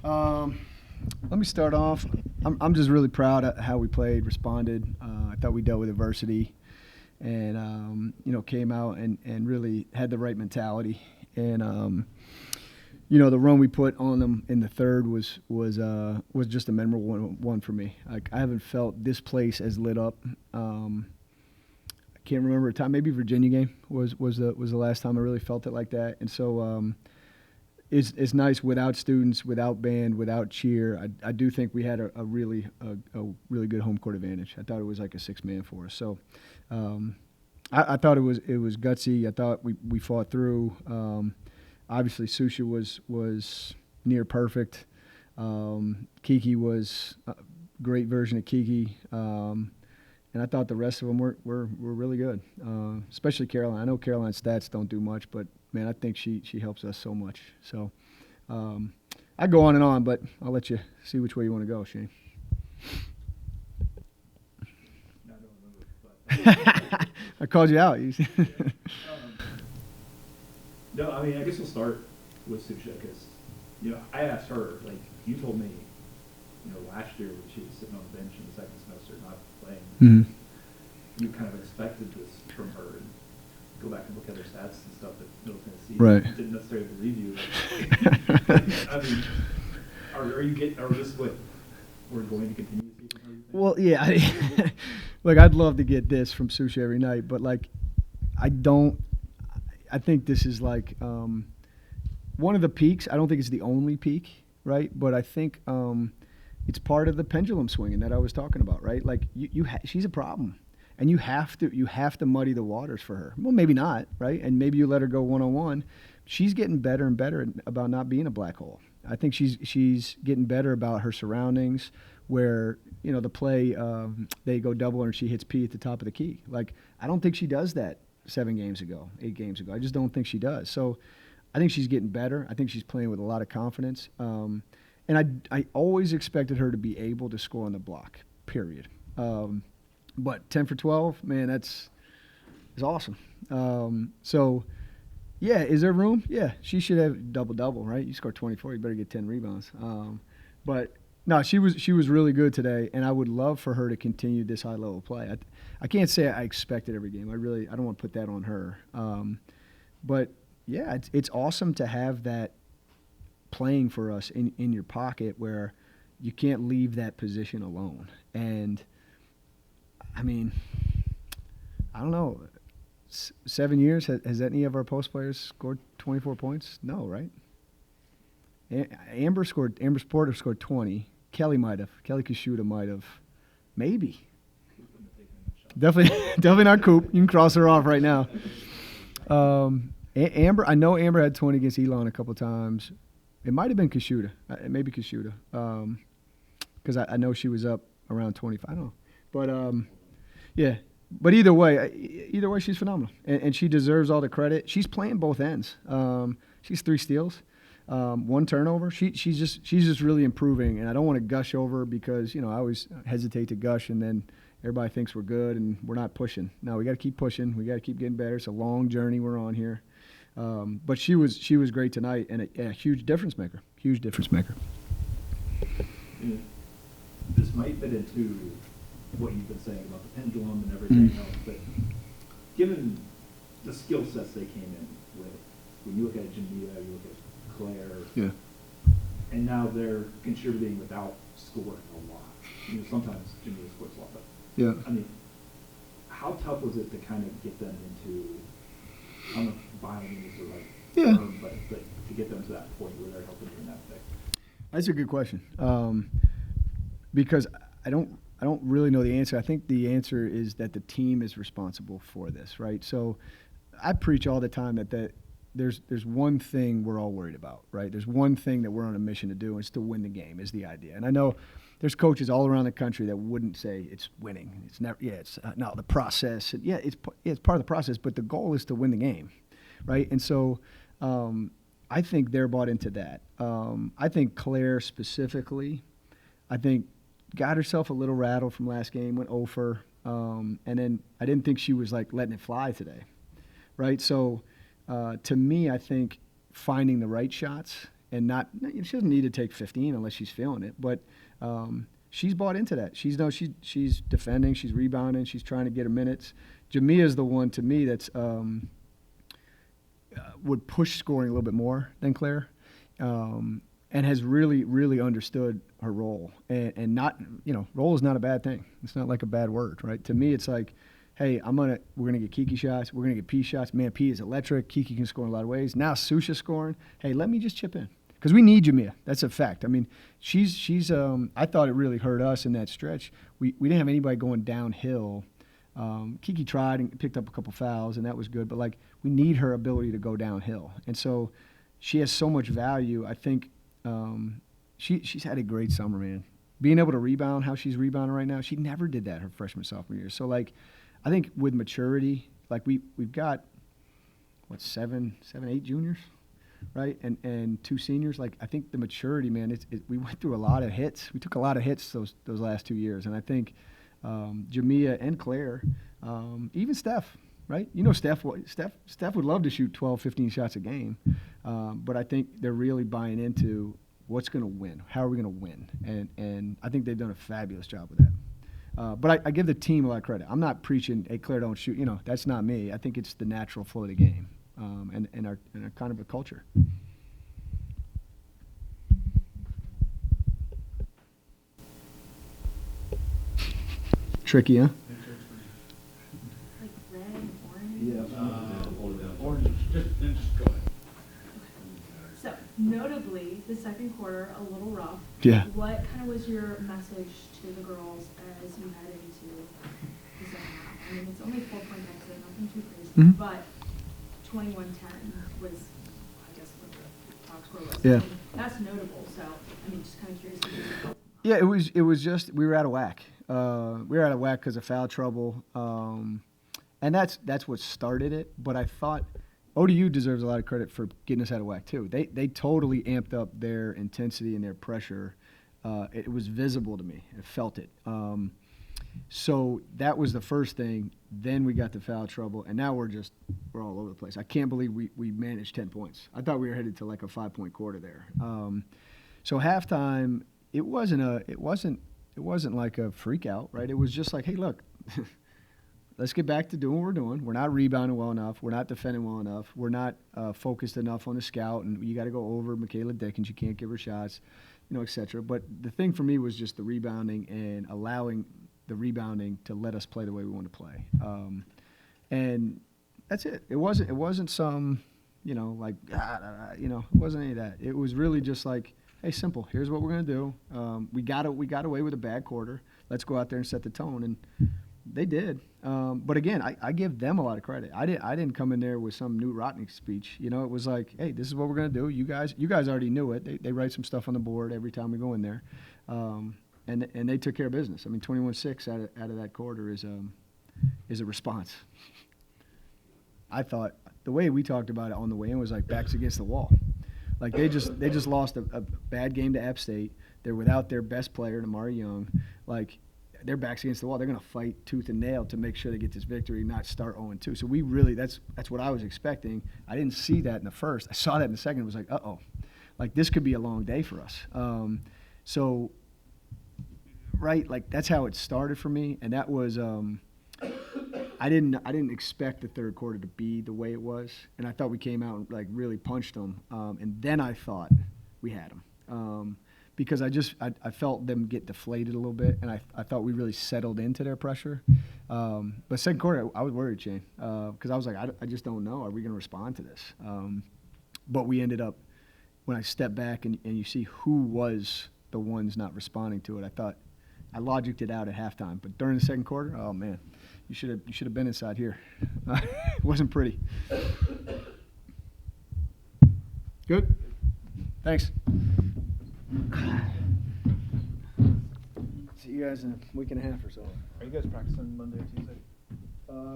Um, Let me start off. I'm just really proud of how we played, responded. I thought we dealt with adversity, and came out and really had the right mentality. And the run we put on them in the third was just a memorable one for me. Like, I haven't felt this place as lit up. I can't remember a time. Maybe Virginia game was the last time I really felt it like that. And so it's nice without students, without band, without cheer. I do think we had a really good home court advantage. I thought it was like a 6-man for us. So I thought it was gutsy. I thought we fought through. Obviously, Susha was near perfect. Kiki was a great version of Kiki. And I thought the rest of them were really good, especially Caroline. I know Caroline's stats don't do much, but, man, I think she helps us so much. So I go on and on, but I'll let you see which way you want to go, Shane. I called you out. No, I mean, I guess we'll start with Susha because, I asked her, like, you told me, last year when she was sitting on the bench in the second semester not playing, you kind of expected this from her, and go back and look at her stats and stuff that Middle Tennessee didn't necessarily believe you. I mean, are this what we're going to continue to see from her? Well, yeah. Look, I'd love to get this from Susha every night, but, like, I think this is like one of the peaks. I don't think it's the only peak, right? But I think it's part of the pendulum swinging that I was talking about, right? Like she's a problem, and you have to muddy the waters for her. Well, maybe not, right? And maybe you let her go one-on-one. She's getting better and better about not being a black hole. I think she's getting better about her surroundings, where the play they go double and she hits P at the top of the key. Like, I don't think she does that 8 games ago. I just don't think she does. So I think she's getting better. I think she's playing with a lot of confidence. And I always expected her to be able to score on the block, period. But 10 for 12, man, that's awesome. So, yeah, is there room? Yeah, she should have double-double, right? You score 24, you better get 10 rebounds. But no, she was really good today, and I would love for her to continue this high-level play. I can't say I expect it every game. I don't want to put that on her. But, yeah, it's awesome to have that playing for us in your pocket where you can't leave that position alone. And, I mean, I don't know. 7 years, has any of our post players scored 24 points? No, right? Amber Porter scored 20. Kelly Kashuta might have. Maybe. Definitely not Coop. You can cross her off right now. I know Amber had 20 against Elon a couple times. It might have been Kashuta. Maybe Kashuta. Because I know she was up around 25. I don't know. But, yeah. But either way, she's phenomenal. And she deserves all the credit. She's playing both ends. She's 3 steals. 1 turnover. She's just really improving, and I don't want to gush over her because I always hesitate to gush, and then everybody thinks we're good and we're not pushing. No, we got to keep pushing. We got to keep getting better. It's a long journey we're on here, but she was great tonight, and a huge difference maker. Huge difference maker. This might fit into what you've been saying about the pendulum and everything else, but given the skill sets they came in with, when you look at Jamia, you look at Claire, and now they're contributing without scoring a lot. Sometimes Jamia scores a lot, but I mean, how tough was it to kind of get them into, I don't know if buying is the right term, but to get them to that point where they're helping you in that thing? That's a good question, because I don't really know the answer. I think the answer is that the team is responsible for this, right? So I preach all the time that there's one thing we're all worried about, right? There's one thing that we're on a mission to do, and it's to win the game is the idea. And I know there's coaches all around the country that wouldn't say it's winning. It's never. Yeah, it's no, the process. It's part of the process, but the goal is to win the game, right? And so I think they're bought into that. I think Claire specifically, got herself a little rattled from last game, went over, and then I didn't think she was like letting it fly today, right? So to me, I think finding the right shots and not, she doesn't need to take 15 unless she's feeling it, but she's bought into that. She's defending, she's rebounding, she's trying to get her minutes. Jamia's the one to me that's would push scoring a little bit more than Claire, and has really, really understood her role. And not, role is not a bad thing. It's not like a bad word, right? To me, it's like, hey, we're gonna get Kiki shots, we're gonna get P shots. Man, P is electric. Kiki can score in a lot of ways. Now Susha's scoring. Hey, let me just chip in because we need Jamia. That's a fact. I mean, she's. I thought it really hurt us in that stretch. We didn't have anybody going downhill. Kiki tried and picked up a couple fouls, and that was good. But like, we need her ability to go downhill, and so she has so much value. I think she's had a great summer, man. Being able to rebound how she's rebounding right now, she never did that her freshman sophomore year. So like, I think with maturity, like we've got what 7, 8 juniors, right, and 2 seniors. Like, I think the maturity, man, we went through a lot of hits. We took a lot of hits those last 2 years, and I think Jamia and Claire, even Steph, right? Steph would love to shoot 12, 15 shots a game, but I think they're really buying into what's going to win. How are we going to win? And I think they've done a fabulous job with that. But I give the team a lot of credit. I'm not preaching, hey, Claire, don't shoot. That's not me. I think it's the natural flow of the game, and our kind of a culture. Tricky, huh? Like red and orange? Yeah. Orange. Just go ahead. So, notably, the second quarter, a little rough. Yeah. What kind of was your message to the girls as you head into the second half? I mean, it's only 4-point deficit, nothing too crazy, but 21-10 was, I guess, what the top score was. Yeah. I mean, that's notable, so, I mean, just kind of curious. Yeah, it was just we were out of whack. We were out of whack because of foul trouble, and that's what started it. But I thought ODU deserves a lot of credit for getting us out of whack too. They totally amped up their intensity and their pressure. It was visible to me. I felt it. So that was the first thing. Then we got the foul trouble, and now we're all over the place. I can't believe we managed 10 points. I thought we were headed to like a 5-point quarter there. So halftime, it wasn't like a freak out, right? It was just like, hey, look, let's get back to doing what we're doing. We're not rebounding well enough. We're not defending well enough. We're not focused enough on the scout, and you got to go over Michaela Dickens. You can't give her shots, et cetera. But the thing for me was just the rebounding and allowing the rebounding to let us play the way we want to play. And that's it. It wasn't some, it wasn't any of that. It was really just like, hey, simple. Here's what we're going to do. We got away with a bad quarter. Let's go out there and set the tone, and they did. But again, I give them a lot of credit. I didn't come in there with some new Rotnick speech. It was like, hey, this is what we're going to do. You guys already knew it. They write some stuff on the board every time we go in there, and they took care of business. I mean, 21-6 out of that quarter is a response. I thought the way we talked about it on the way in was like backs against the wall. Like they just lost a bad game to App State. They're without their best player, Amari Young. Like, their backs against the wall. They're going to fight tooth and nail to make sure they get this victory, not start 0-2. So we really, that's what I was expecting. I didn't see that in the first. I saw that in the second. It was like, uh-oh. Like, this could be a long day for us. So, right, like, that's how it started for me. And that was I didn't expect the third quarter to be the way it was. And I thought we came out and, like, really punched them. And then I thought we had them. Because I felt them get deflated a little bit, and I thought we really settled into their pressure. But second quarter, I was worried, Shane, because I was like, I just don't know. Are we going to respond to this? But we ended up, when I stepped back and you see who was the ones not responding to it, I thought I logicked it out at halftime. But during the second quarter, oh, man, you should have been inside here. It wasn't pretty. Good? Thanks. See you guys in a week and a half or so. Are you guys practicing Monday or Tuesday?